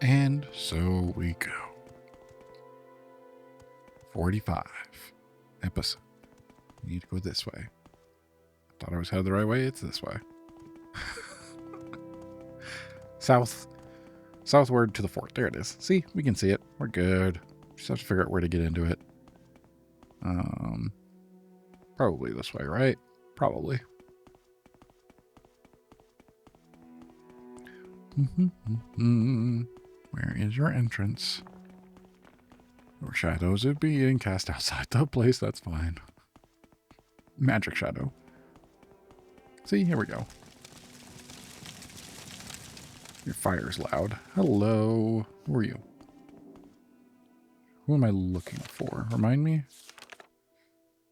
And so we go. 45 episode. We need to go this way. Thought I was headed the right way. It's this way. Southward to the fort. There it is. See, we can see it. We're good. Just have to figure out where to get into it. Probably this way, right? Probably. Where is your entrance? Your shadows are being cast outside the place. That's fine. Magic shadow. See, here we go. Your fire's loud. Hello. Who are you? Who am I looking for? Remind me?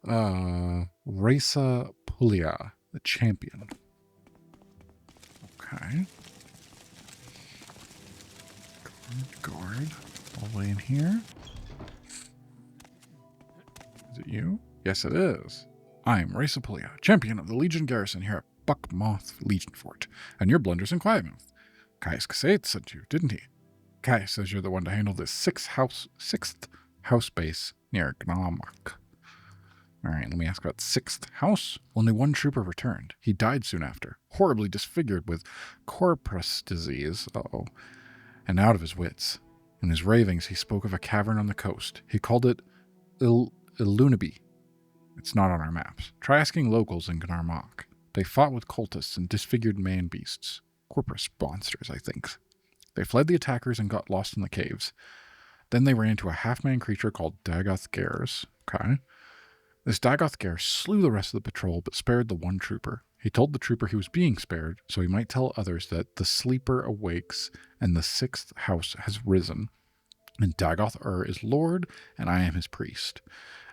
Rasa Pulia, the champion. Okay. Guard. All the way in here. Is it you? Yes, it is. I'm Rasa Pulia, champion of the Legion garrison here at Buckmoth Legion Fort, and you're Blunders and Quietmouth. Caius Casate sent you, didn't he? Caius says you're the one to handle this sixth house base near Gnamak. Alright, let me ask about sixth house. Only one trooper returned. He died soon after, horribly disfigured with corpus disease, and out of his wits. In his ravings, he spoke of a cavern on the coast. He called it Ilunabi. It's not on our maps. Try asking locals in Gnamak. They fought with cultists and disfigured man-beasts. Corpus monsters, I think. They fled the attackers and got lost in the caves. Then they ran into a half-man creature called Dagoth Gers. Okay. This Dagoth Gers slew the rest of the patrol, but spared the one trooper. He told the trooper he was being spared, so he might tell others that the sleeper awakes and the sixth house has risen. And Dagoth is Lord, and I am his priest.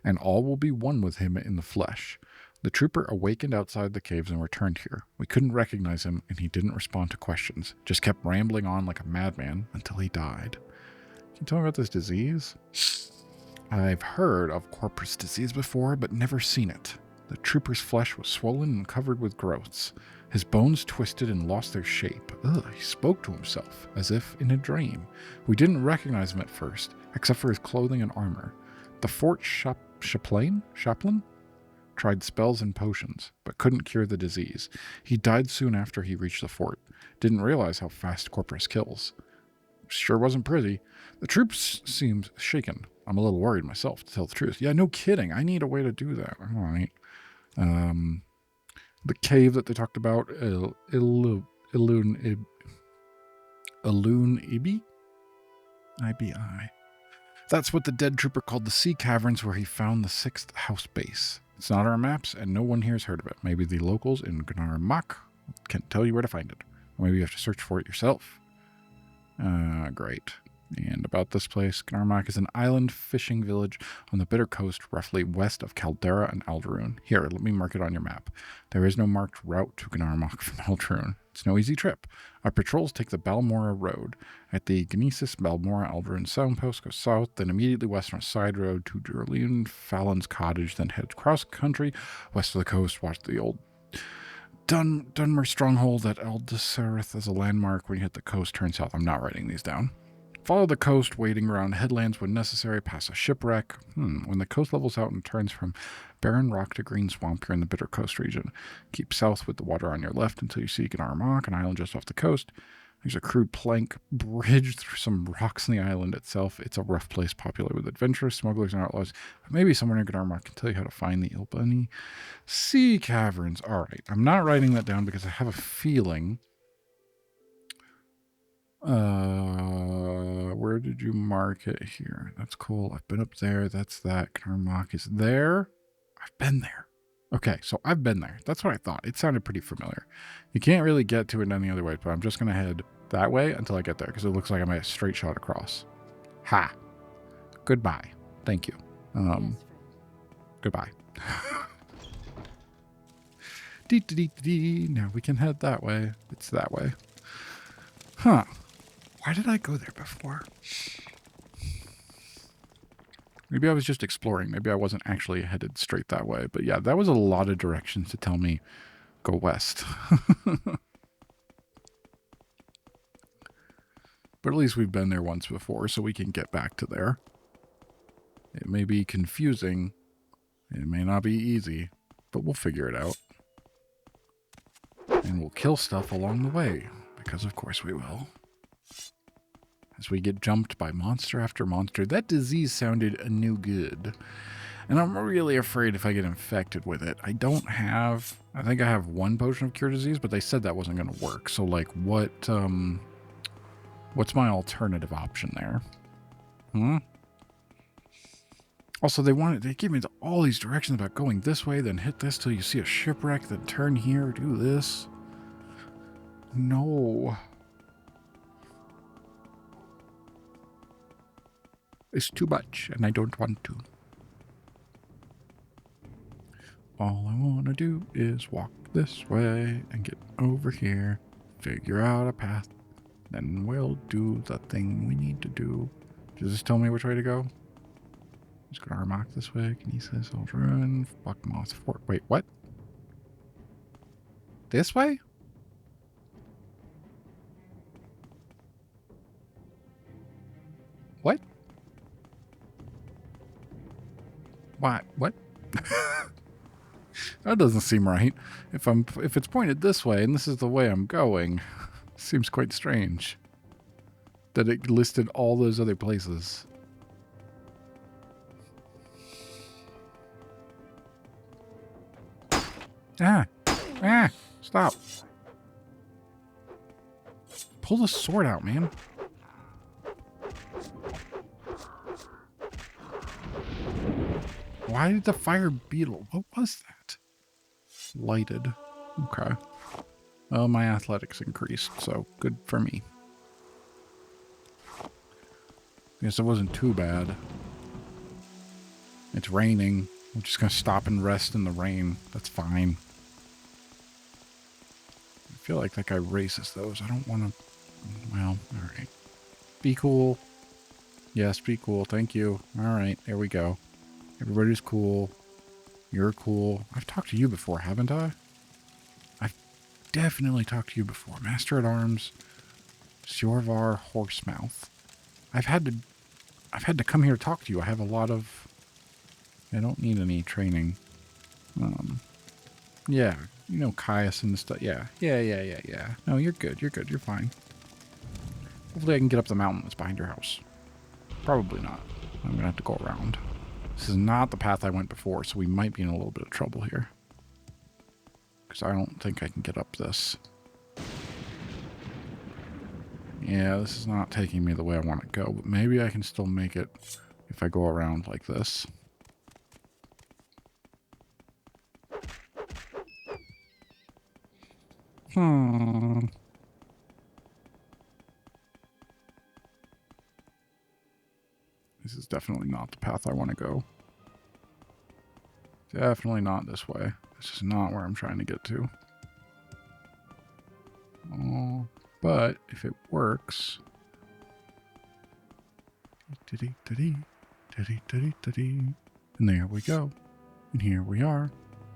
And all will be one with him in the flesh. The trooper awakened outside the caves and returned here. We couldn't recognize him, and he didn't respond to questions. Just kept rambling on like a madman until he died. Can you tell me about this disease? I've heard of corpus disease before, but never seen it. The trooper's flesh was swollen and covered with growths. His bones twisted and lost their shape. He spoke to himself, as if in a dream. We didn't recognize him at first, except for his clothing and armor. The fort chaplain tried spells and potions, but couldn't cure the disease. He died soon after he reached the fort. Didn't realize how fast corpus kills. Sure wasn't pretty. The troops seemed shaken. I'm a little worried myself, to tell the truth. Yeah, no kidding. I need a way to do that. All right. The cave that they talked about, Ilun Ibi? IBI. That's what the dead trooper called the sea caverns where he found the sixth house base. It's not on our maps, and no one here has heard of it. Maybe the locals in Gnamak can't tell you where to find it. Or maybe you have to search for it yourself. Great. And about this place, Gnamak is an island fishing village on the Bitter Coast, roughly west of Caldera and Aldaroon. Here, let me mark it on your map. There is no marked route to Gnamak from Aldaroon. It's no easy trip. Our patrols take the Balmora Road. At the Gnesis Balmora Aldaroon Soundpost, go south, then immediately west on a side road to Durlene Fallon's cottage, then head cross country, west of the coast, watch the old Dunmer stronghold at Eldesareth as a landmark. When you hit the coast, turn south. I'm not writing these down. Follow the coast, wading around headlands when necessary, past a shipwreck. When the coast levels out and turns from barren rock to green swamp, you're in the Bitter Coast region. Keep south with the water on your left until you see Gnamak, an island just off the coast. There's a crude plank bridge through some rocks on the island itself. It's a rough place popular with adventurers, smugglers, and outlaws. But maybe someone in Gnamak can tell you how to find the Ilbani sea caverns. All right, I'm not writing that down because I have a feeling... where did you mark it here? That's cool. I've been up there. That's that. Gnamak is there. I've been there. Okay, so I've been there. That's what I thought. It sounded pretty familiar. You can't really get to it any other way, but I'm just going to head that way until I get there because it looks like I'm a straight shot across. Ha. Goodbye. Thank you. Goodbye. Now we can head that way. It's that way. Huh. Why did I go there before? Maybe I was just exploring. Maybe I wasn't actually headed straight that way. But yeah, that was a lot of directions to tell me go west. But at least we've been there once before, so we can get back to there. It may be confusing. It may not be easy, but we'll figure it out. And we'll kill stuff along the way, because of course we will. As we get jumped by monster after monster. That disease sounded no good. And I'm really afraid if I get infected with it. I think I have 1 potion of cure disease, but they said that wasn't going to work. So, like, what's my alternative option there? Also, they gave me all these directions about going this way, then hit this till you see a shipwreck, then turn here, do this. No. It's too much, and I don't want to. All I want to do is walk this way and get over here, figure out a path, then we'll do the thing we need to do. Does this tell me which way to go? Just gonna mark this way. Kinesis, I'll run. Fuck Moss Fort. Wait, what? This way? What? What? That doesn't seem right. If it's pointed this way and this is the way I'm going, seems quite strange that it listed all those other places. Stop. Pull the sword out, man. Why did the fire beetle? What was that? Lighted. Okay. Well, my athletics increased, so good for me. Guess it wasn't too bad. It's raining. I'm just gonna stop and rest in the rain. That's fine. I feel like that guy races those. I don't want to... Well, alright. Be cool. Yes, be cool. Thank you. Alright, there we go. Everybody's cool. You're cool. I've talked to you before, haven't I? I've definitely talked to you before. Master at Arms, Sjorvar Horsemouth. I've had to come here to talk to you. I have a lot of... I don't need any training. Yeah, you know Caius and stuff. Yeah. No, you're good. You're good. You're fine. Hopefully I can get up the mountain that's behind your house. Probably not. I'm gonna have to go around. This is not the path I went before, so we might be in a little bit of trouble here. Because I don't think I can get up this. Yeah, this is not taking me the way I want to go, but maybe I can still make it if I go around like this. This is definitely not the path I want to go. Definitely not this way. This is not where I'm trying to get to. Oh, but if it works... And there we go. And here we are.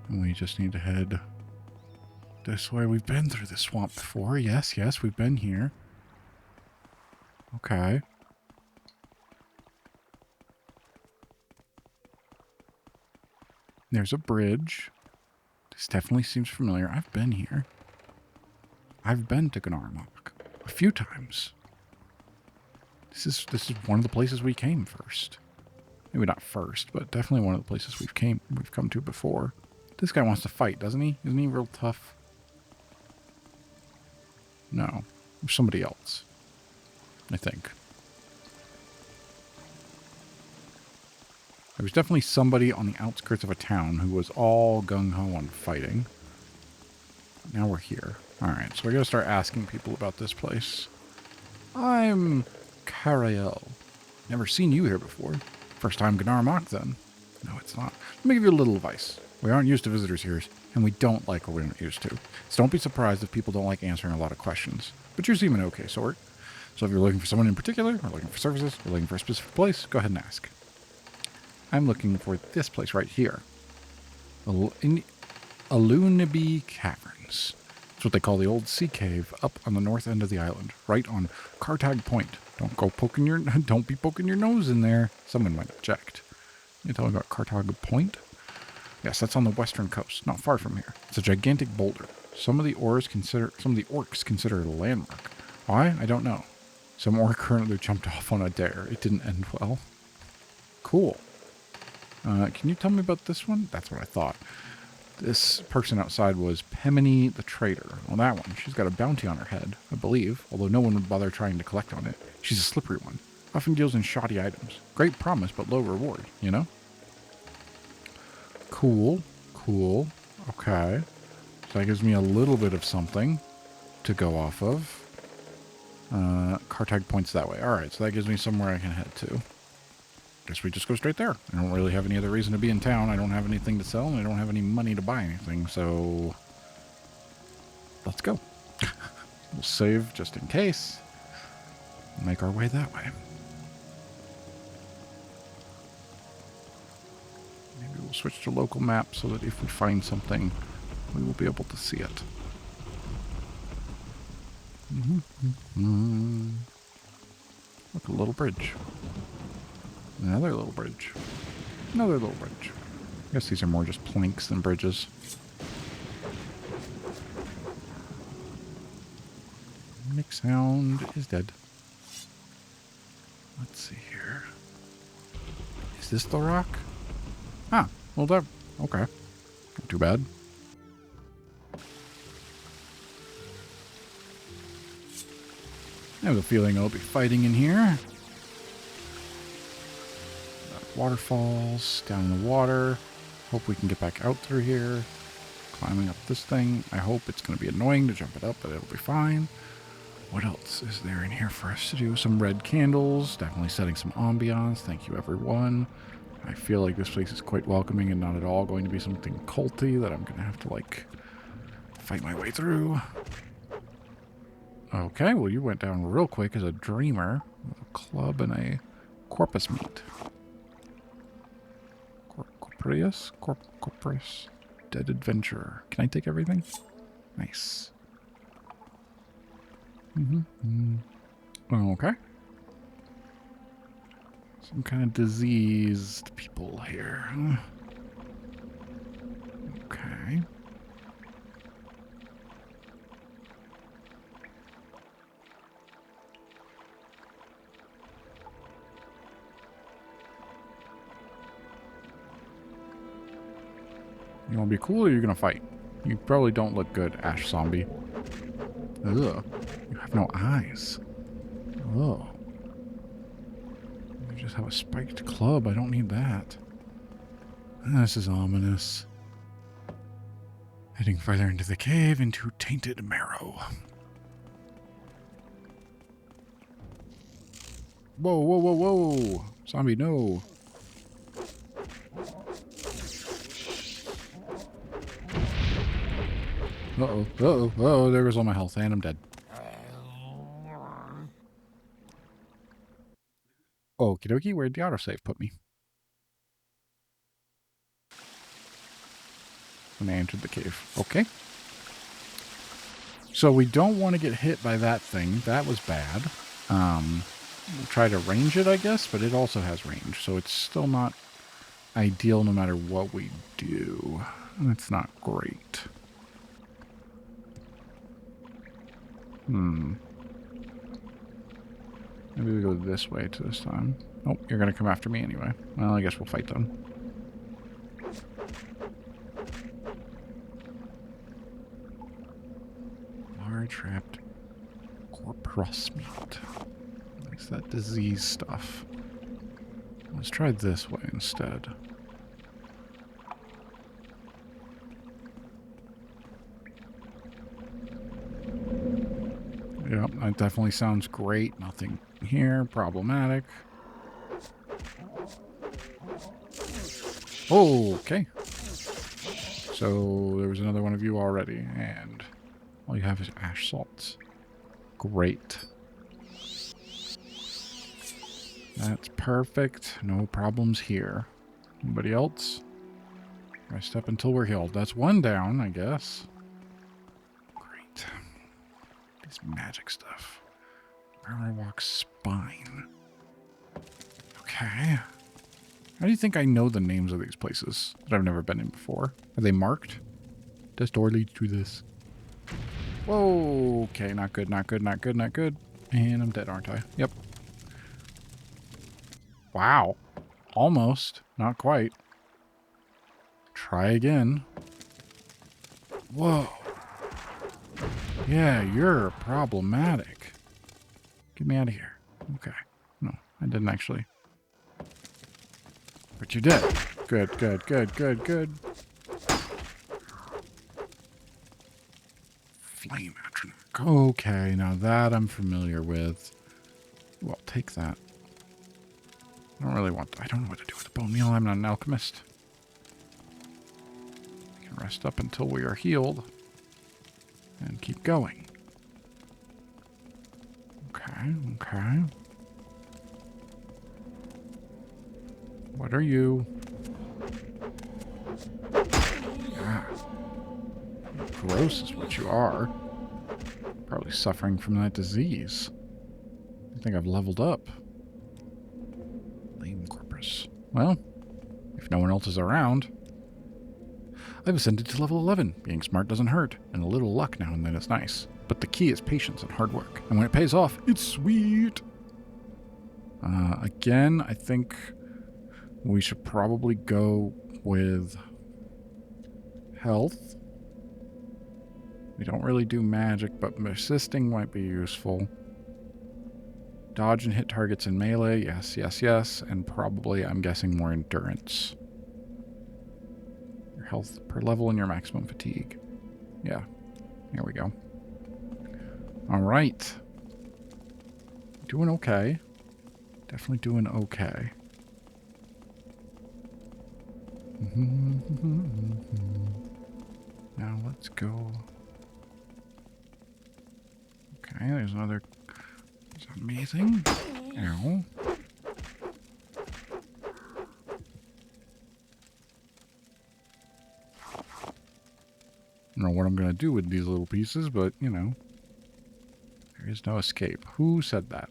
And we just need to head this way. We've been through the swamp before. Yes, we've been here. Okay. There's a bridge. This definitely seems familiar. I've been here. I've been to Gnarmok a few times. This is one of the places we came first. Maybe not first, but definitely one of the places we've come to before. This guy wants to fight, doesn't he? Isn't he real tough? No. There's somebody else. I think. There was definitely somebody on the outskirts of a town who was all gung-ho on fighting. Now we're here. Alright, so we gotta start asking people about this place. I'm Cariel. Never seen you here before. First time Gnarmok, then. No, it's not. Let me give you a little advice. We aren't used to visitors here, and we don't like what we're not used to. So don't be surprised if people don't like answering a lot of questions. But you're seeming okay sort. So if you're looking for someone in particular, or looking for services, or looking for a specific place, go ahead and ask. I'm looking for this place right here. Alunaby Caverns. It's It's what they call the Old Sea Cave up on the north end of the island, right on Cartag Point. Don't be poking your nose in there. Someone might object. You tell me about Cartag Point? Yes, that's on the western coast, not far from here. It's a gigantic boulder. Some of the orcs consider it a landmark. Why? I don't know. Some orc currently jumped off on a dare. It didn't end well. Cool. Can you tell me about this one? That's what I thought. This person outside was Pemini the Trader. Well, that one. She's got a bounty on her head, I believe, although no one would bother trying to collect on it. She's a slippery one. Often deals in shoddy items. Great promise, but low reward, you know? Cool. Cool. Okay. So that gives me a little bit of something to go off of. Cartag points that way. Alright, so that gives me somewhere I can head to. Guess we just go straight there. I don't really have any other reason to be in town. I don't have anything to sell, and I don't have any money to buy anything, so let's go. We'll save just in case. Make our way that way. Maybe we'll switch to local map so that if we find something, we will be able to see it. Look, a little bridge. Another little bridge. Another little bridge. I guess these are more just planks than bridges. Mix sound is dead. Let's see here. Is this the rock? Ah, well that... okay. Not too bad. I have a feeling I'll be fighting in here. Waterfalls, down in the water. Hope we can get back out through here. Climbing up this thing. I hope it's going to be annoying to jump it up, but it'll be fine. What else is there in here for us to do? Some red candles. Definitely setting some ambiance. Thank you, everyone. I feel like this place is quite welcoming and not at all going to be something culty that I'm going to have to, like, fight my way through. Okay, well, you went down real quick as a dreamer with a club and a corpus meat. Corpus, dead adventurer. Can I take everything? Nice. Okay. Some kind of diseased people here. Okay. You want to be cool or you're going to fight? You probably don't look good, Ash Zombie. Ugh. You have no eyes. Oh. You just have a spiked club. I don't need that. This is ominous. Heading further into the cave into tainted marrow. Whoa, whoa, whoa, whoa. Zombie, no. Uh-oh, uh-oh, uh-oh, there goes all my health, and I'm dead. Okie dokie, where'd the autosave put me? When I entered the cave. Okay. So we don't want to get hit by that thing. That was bad. We'll try to range it, I guess, but it also has range, so it's still not ideal no matter what we do. That's not great. Maybe we go this way to this time. Oh, you're going to come after me anyway. Well, I guess we'll fight them. Large trapped corpus meat. It's that disease stuff. Let's try this way instead. Yep, that definitely sounds great. Nothing here problematic. Oh, okay. So there was another one of you already, and all you have is ash salts. Great. That's perfect. No problems here. Anybody else? I step until we're healed. That's one down, I guess. Great. magic stuff. Power walk spine. Okay. How do you think I know the names of these places that I've never been in before? Are they marked? This door leads to this. Whoa. Okay, not good, not good, not good, not good. And I'm dead, aren't I? Yep. Wow. Almost. Not quite. Try again. Whoa. Yeah, you're problematic. Get me out of here. Okay. No, I didn't actually. But you did. Good, good, good, good, good. Flame atronach. Okay, now that I'm familiar with. Well, I'll take that. I don't really want to, I don't know what to do with the bone meal. I'm not an alchemist. We can rest up until we are healed. And keep going. Okay, okay. What are you? Yeah. Gross is what you are. Probably suffering from that disease. I think I've leveled up. Lame corpus. Well, if no one else is around, I've ascended to level 11. Being smart doesn't hurt, and a little luck now and then is nice. But the key is patience and hard work. And when it pays off, it's sweet. Again, I think we should probably go with health. We don't really do magic, but assisting might be useful. Dodge and hit targets in melee. Yes, yes, yes. And probably, I'm guessing, more endurance. Your health per level and your maximum fatigue. Yeah. Here we go. All right. Doing okay. Definitely doing okay. Now let's go. Okay, there's another. It's amazing. Ow. I don't know what I'm going to do with these little pieces, but, you know. There is no escape. Who said that?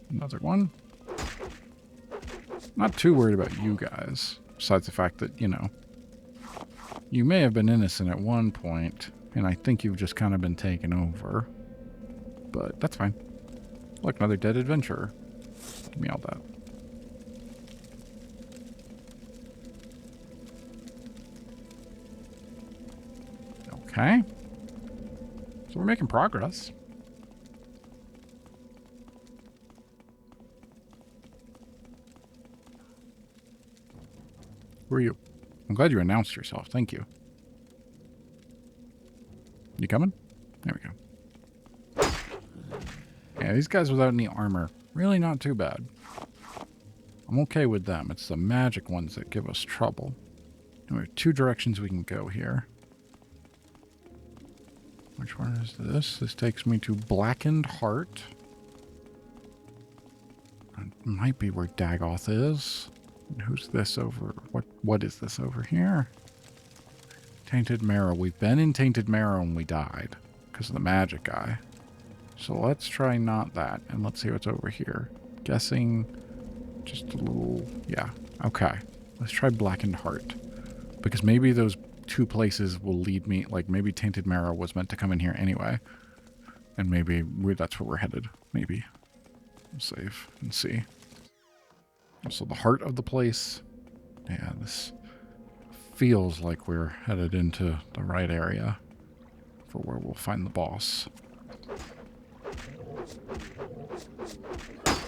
Another one. Not too worried about you guys, besides the fact that, you know, you may have been innocent at one point, and I think you've just kind of been taken over. But that's fine. Look, another dead adventurer. Give me all that. Okay. So we're making progress. Who are you? I'm glad you announced yourself. Thank you. You coming? There we go. Yeah, these guys without any armor. Really not too bad. I'm okay with them. It's the magic ones that give us trouble. And we have two directions we can go here. Which one is this? This takes me to Blackened Heart. It might be where Dagoth is. And who's this over? What is this over here? Tainted Marrow. We've been in Tainted Marrow and we died because of the magic guy. So let's try not that, and let's see what's over here. Guessing just a little... Yeah, okay. Let's try Blackened Heart. Because maybe those two places will lead me... Like, maybe Tainted Marrow was meant to come in here anyway. And maybe that's where we're headed. Maybe. We'll save and see. So the heart of the place. Yeah, this feels like we're headed into the right area for where we'll find the boss.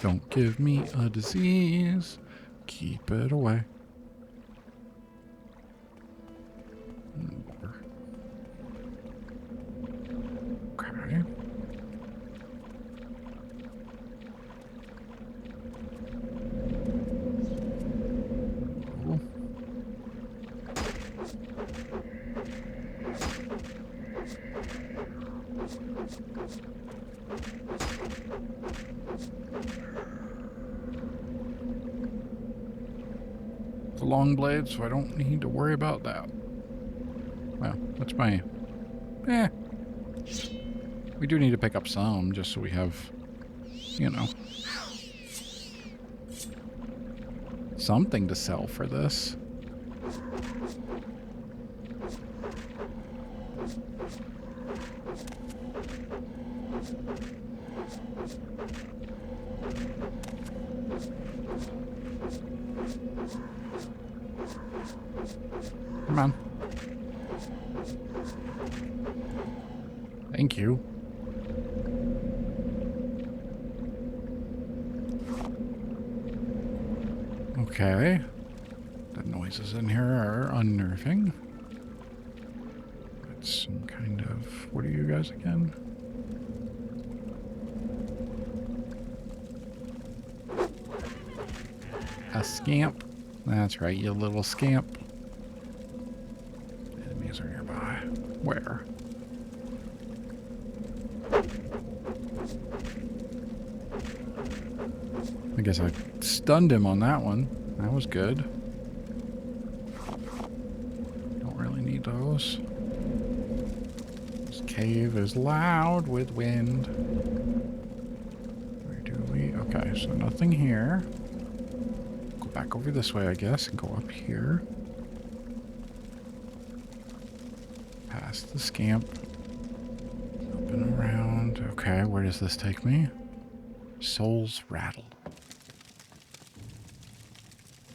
Don't give me a disease. Keep it away. Okay. Cool. long blade, so I don't need to worry about that. Well, that's my... We do need to pick up some, just so we have, you know, something to sell for this. Come on. Thank you. Okay. The noises in here are unnerving. It's some kind of... What are you guys again? A scamp. That's right, you little scamp. Enemies are nearby. Where? I guess I stunned him on that one. That was good. Don't really need those. This cave is loud with wind. Where do we? Okay, so nothing here. Go back over this way, I guess, and go up here. Past the scamp. Up and around. Okay, where does this take me? Souls rattle.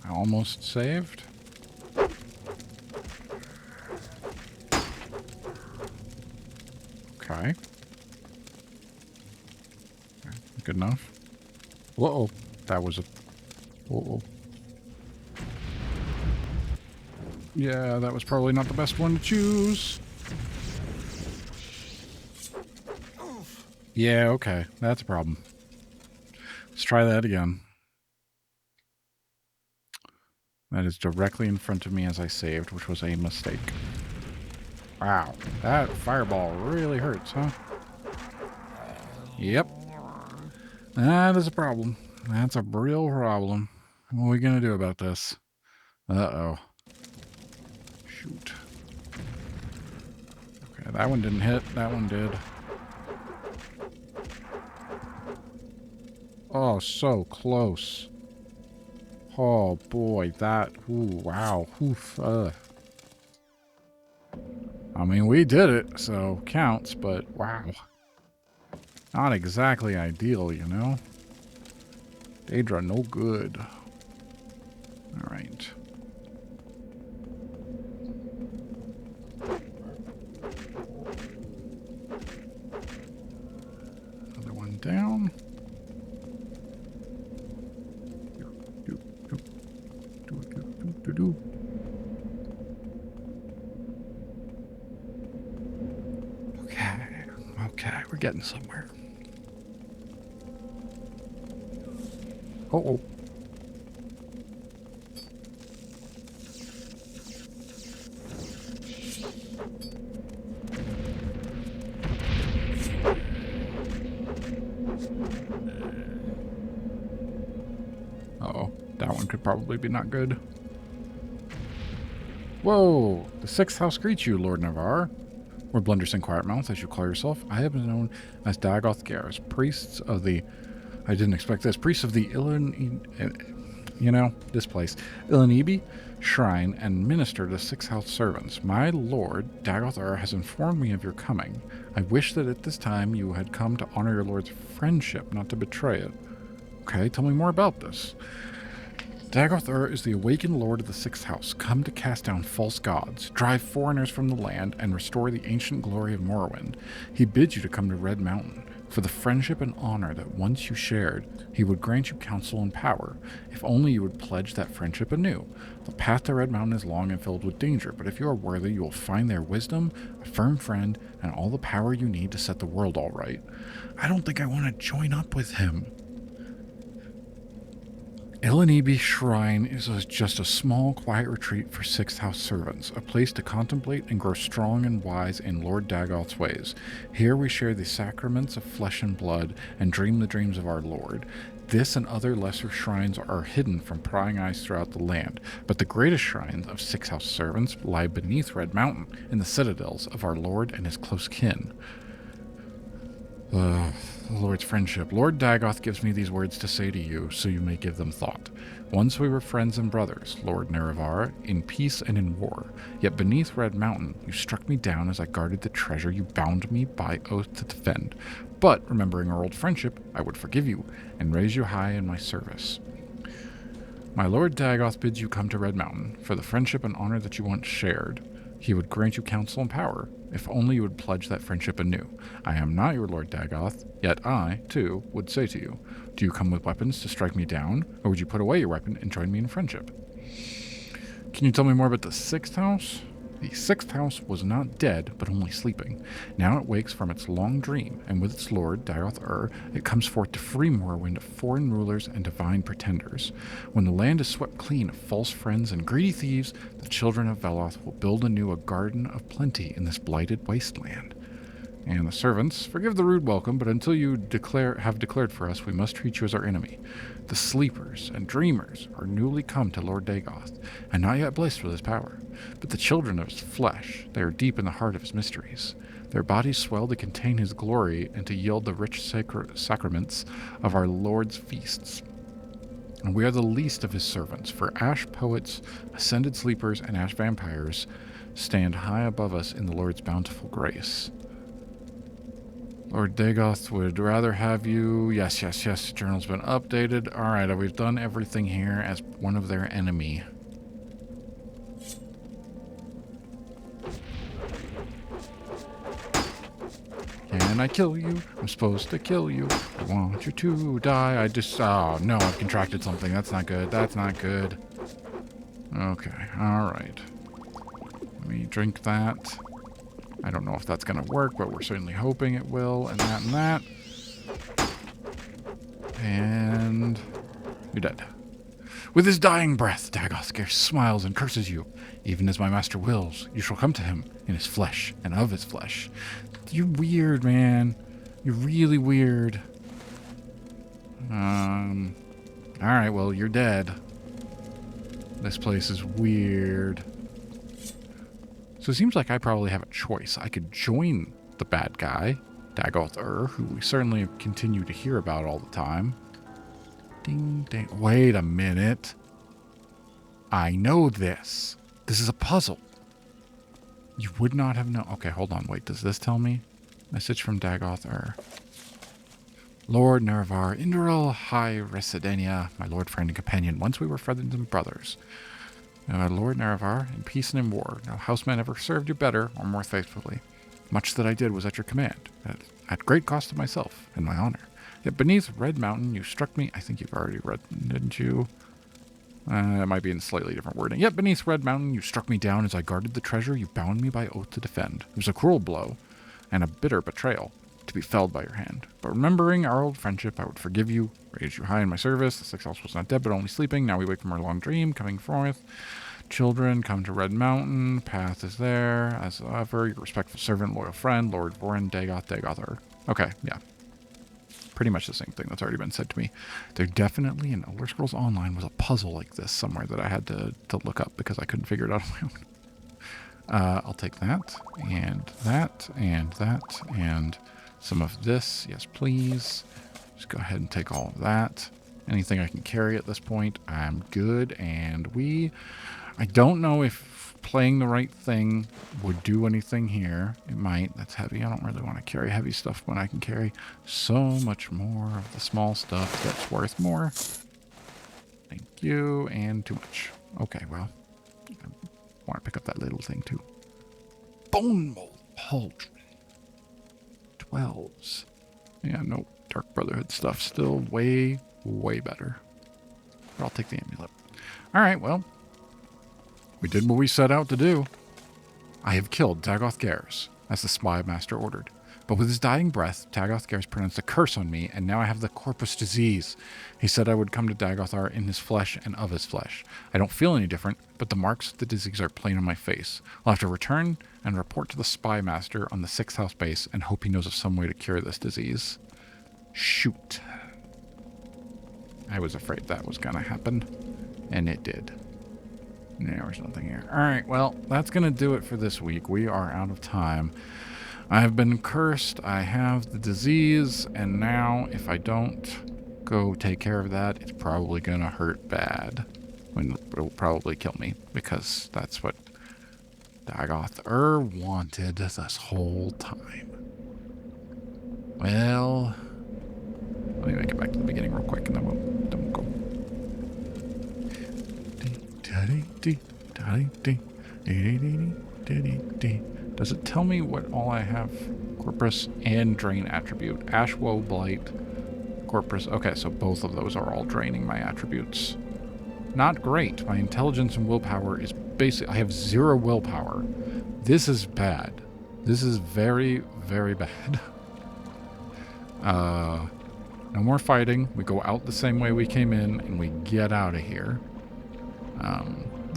I almost saved. Okay. Good enough. Whoa, that was a... Whoa. Yeah, that was probably not the best one to choose. Yeah, okay. That's a problem. Let's try that again. That is directly in front of me as I saved, which was a mistake. Wow, that fireball really hurts, huh? Yep. That is a problem. That's a real problem. What are we gonna do about this? Uh-oh. Shoot. Okay, that one didn't hit. That one did. Oh, so close. Oh boy, that, ooh, wow, oof, I mean, we did it, so counts, but wow. Not exactly ideal, you know? Daedra, no good. Alright. Another one down. Okay, we're getting somewhere. Uh-oh. Uh-oh, that one could probably be not good. Whoa! The sixth house greets you, Lord Navarre. Or Blunderson Quietmouth, as you call yourself. I have been known as Dagoth Garrus, priests of the... I didn't expect this. Priests of the this place. Ilanibi Shrine and minister to six house servants. My lord, Dagoth Ur, has informed me of your coming. I wish that at this time you had come to honor your lord's friendship, not to betray it. Okay, tell me more about this. Dagoth Ur is the awakened lord of the sixth house, come to cast down false gods, drive foreigners from the land, and restore the ancient glory of Morrowind. He bids you to come to Red Mountain. For the friendship and honor that once you shared, he would grant you counsel and power, if only you would pledge that friendship anew. The path to Red Mountain is long and filled with danger, but if you are worthy, you will find there wisdom, a firm friend, and all the power you need to set the world all right. I don't think I want to join up with him. Ilanibi Shrine is just a small, quiet retreat for sixth house servants, a place to contemplate and grow strong and wise in Lord Dagoth's ways. Here we share the sacraments of flesh and blood and dream the dreams of our Lord. This and other lesser shrines are hidden from prying eyes throughout the land, but the greatest shrines of Six House servants lie beneath Red Mountain, in the citadels of our lord and his close kin. The Lord's friendship. Lord Dagoth gives me these words to say to you, so you may give them thought. Once we were friends and brothers, Lord Nerevar, in peace and in war. Yet beneath Red Mountain, you struck me down as I guarded the treasure you bound me by oath to defend. But, remembering our old friendship, I would forgive you, and raise you high in my service. My Lord Dagoth bids you come to Red Mountain, for the friendship and honor that you once shared. He would grant you counsel and power, if only you would pledge that friendship anew. I am not your Lord Dagoth, yet I, too, would say to you, do you come with weapons to strike me down, or would you put away your weapon and join me in friendship? Can you tell me more about the Sixth House? The Sixth House was not dead, but only sleeping. Now it wakes from its long dream, and with its lord, Dagoth it comes forth to free Morrowind of foreign rulers and divine pretenders. When the land is swept clean of false friends and greedy thieves, the children of Veloth will build anew a garden of plenty in this blighted wasteland. And the servants, forgive the rude welcome, but until you have declared for us, we must treat you as our enemy. The sleepers and dreamers are newly come to Lord Dagoth, and not yet blessed with his power. But the children of his flesh, they are deep in the heart of his mysteries. Their bodies swell to contain his glory and to yield the rich sacraments of our Lord's feasts. And we are the least of his servants, for ash poets, ascended sleepers, and ash vampires stand high above us in the Lord's bountiful grace. Lord Dagoth would rather have you... Yes, the journal's been updated. Alright, we've done everything here as one of their enemy. Can I kill you? I'm supposed to kill you. I want you to die. Oh, no, I've contracted something. That's not good. That's not good. Okay, alright. Let me drink that. I don't know if that's going to work, but we're certainly hoping it will. And that and that. And you're dead. With his dying breath, Dagoth scarce smiles and curses you. Even as my master wills, you shall come to him in his flesh and of his flesh. You're weird, man. You're really weird. Alright, well, you're dead. This place is weird. So it seems like I probably have a choice. I could join the bad guy, Dagoth, who we certainly continue to hear about all the time. Ding, ding. Wait a minute. I know this. This is a puzzle. You would not have known. Okay, hold on. Wait, does this tell me? Message from Dagoth. Lord Nerevar, Induril High Residenia, my lord, friend, and companion. Once we were friends and brothers. Lord Nerevar, in peace and in war, no houseman ever served you better or more faithfully. Much that I did was at your command, at great cost to myself and my honor. Yet beneath Red Mountain you struck me. I think you've already read, didn't you? It might be in slightly different wording. Yet beneath Red Mountain you struck me down as I guarded the treasure you bound me by oath to defend. It was a cruel blow and a bitter betrayal to be felled by your hand. But remembering our old friendship, I would forgive you, raise you high in my service. The Sixth House was not dead, but only sleeping. Now we wake from our long dream, coming forth. Children, come to Red Mountain. Path is there. As ever, your respectful servant, loyal friend, Lord Vorin, Dagoth. Okay, yeah. Pretty much the same thing that's already been said to me. There definitely, in Elder Scrolls Online, was a puzzle like this somewhere that I had to look up because I couldn't figure it out on my own. I'll take that, and that, and that, and some of this. Yes, please. Just go ahead and take all of that. Anything I can carry at this point, I'm good. And I don't know if playing the right thing would do anything here. It might. That's heavy. I don't really want to carry heavy stuff when I can carry so much more of the small stuff that's worth more. Thank you. And too much. Okay, well, I want to pick up that little thing too. Bone mold pauldron. 12s. Yeah, no. Dark Brotherhood stuff. Still way, way better. But I'll take the amulet. Alright, well. We did what we set out to do. I have killed Dagoth Gers, as the spy master ordered. But with his dying breath, Dagoth Gers pronounced a curse on me, and now I have the corpus disease. He said I would come to Dagoth in his flesh and of his flesh. I don't feel any different, but the marks of the disease are plain on my face. I'll have to return and report to the spy master on the Sixth House base and hope he knows of some way to cure this disease. Shoot. I was afraid that was going to happen, and it did. There's nothing here. All right, well, that's going to do it for this week. We are out of time. I have been cursed. I have the disease, and now if I don't go take care of that, it's probably going to hurt bad. It'll probably kill me, because that's what Dagoth wanted this whole time. Well, let me make it back to the beginning real quick, and then we'll go. Does it tell me what all I have? Corpus and drain attribute. Ashwoe, Blight, Corpus. Okay, so both of those are all draining my attributes. Not great. My intelligence and willpower is basic. I have 0 willpower. This is bad. This is very, very bad. No more fighting. We go out the same way we came in, and we get out of here.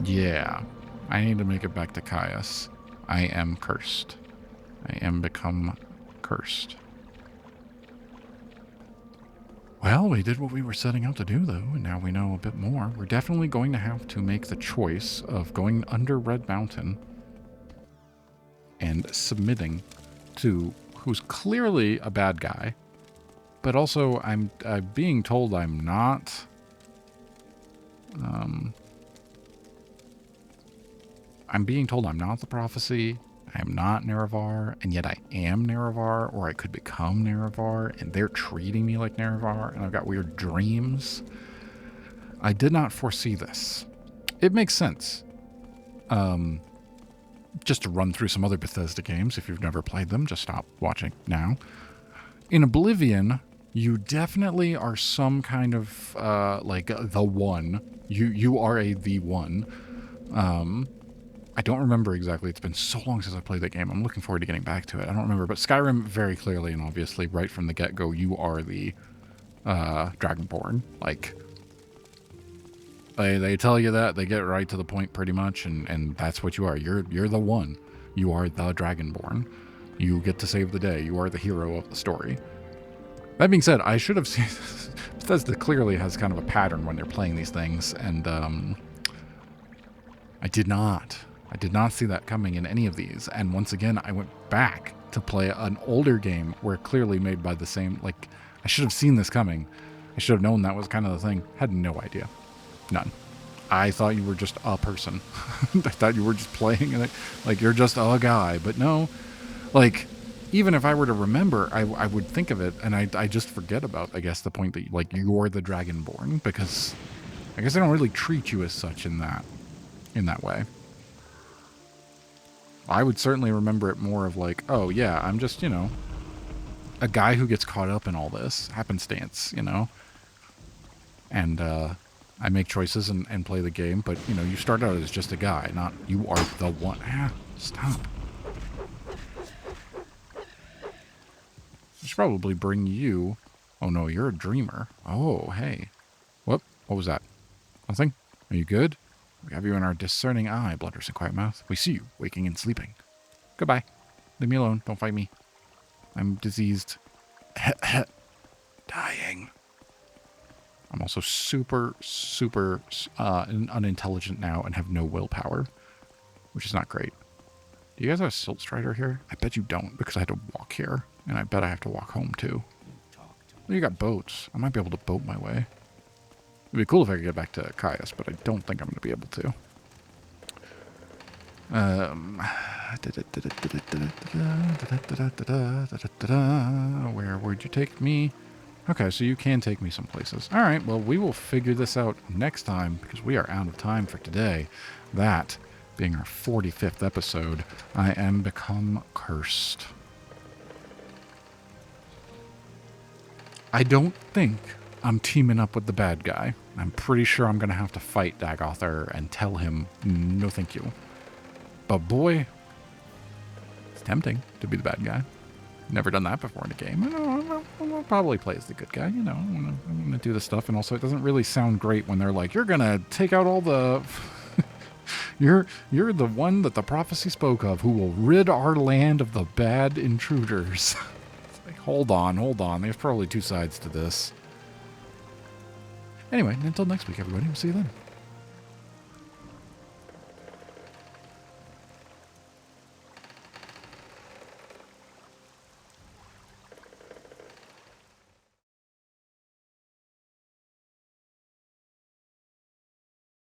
Yeah. I need to make it back to Caius. I am cursed. I am become cursed. Well, we did what we were setting out to do, though, and now we know a bit more. We're definitely going to have to make the choice of going under Red Mountain and submitting to who's clearly a bad guy, but also I'm being told I'm not. I'm being told I'm not the prophecy. I am not Nerevar, and yet I am Nerevar, or I could become Nerevar, and they're treating me like Nerevar, and I've got weird dreams. I did not foresee this. It makes sense. Just to run through some other Bethesda games, if you've never played them, just stop watching now. In Oblivion, you definitely are some kind of, like, the one. You are the one. I don't remember exactly. It's been so long since I played that game. I'm looking forward to getting back to it. I don't remember, but Skyrim very clearly and obviously right from the get-go, you are the Dragonborn. Like, they tell you that. They get right to the point pretty much, and that's what you are. You're the one. You are the Dragonborn. You get to save the day. You are the hero of the story. That being said, I should have seen... Bethesda clearly has kind of a pattern when they're playing these things, and I did not see that coming in any of these. And once again, I went back to play an older game where clearly made by the same, like, I should have seen this coming. I should have known that was kind of the thing. Had no idea. None. I thought you were just a person. I thought you were just playing it like you're just a guy. But no, like, even if I were to remember, I would think of it, and I just forget about, I guess, the point that, like, you're the Dragonborn, because I guess they don't really treat you as such in that way. I would certainly remember it more of like, oh yeah, I'm just, a guy who gets caught up in all this happenstance, and I make choices and play the game, but you start out as just a guy, not you are the one. Stop. I should probably bring you. Oh no, you're a dreamer. Oh, hey. What was that? Nothing? Are you good? We have you in our discerning eye, Blunders and Quiet Mouth. We see you, waking and sleeping. Goodbye. Leave me alone. Don't fight me. I'm diseased. Dying. I'm also super, super unintelligent now and have no willpower, which is not great. Do you guys have a Silt Strider here? I bet you don't, because I had to walk here, and I bet I have to walk home, too. Well, you got boats. I might be able to boat my way. It'd be cool if I could get back to Caius, but I don't think I'm going to be able to. Where'd you take me? Okay, so you can take me some places. All right, well, we will figure this out next time, because we are out of time for today. That being our 45th episode, I am become cursed. I don't think I'm teaming up with the bad guy. I'm pretty sure I'm going to have to fight Dagoth and tell him, no thank you. But boy, it's tempting to be the bad guy. Never done that before in a game. I'll probably play as the good guy, I'm going to do this stuff. And also, it doesn't really sound great when they're like, you're going to take out all the... you're the one that the prophecy spoke of who will rid our land of the bad intruders. It's like, hold on. There's probably two sides to this. Anyway, until next week, everybody. We'll see you then.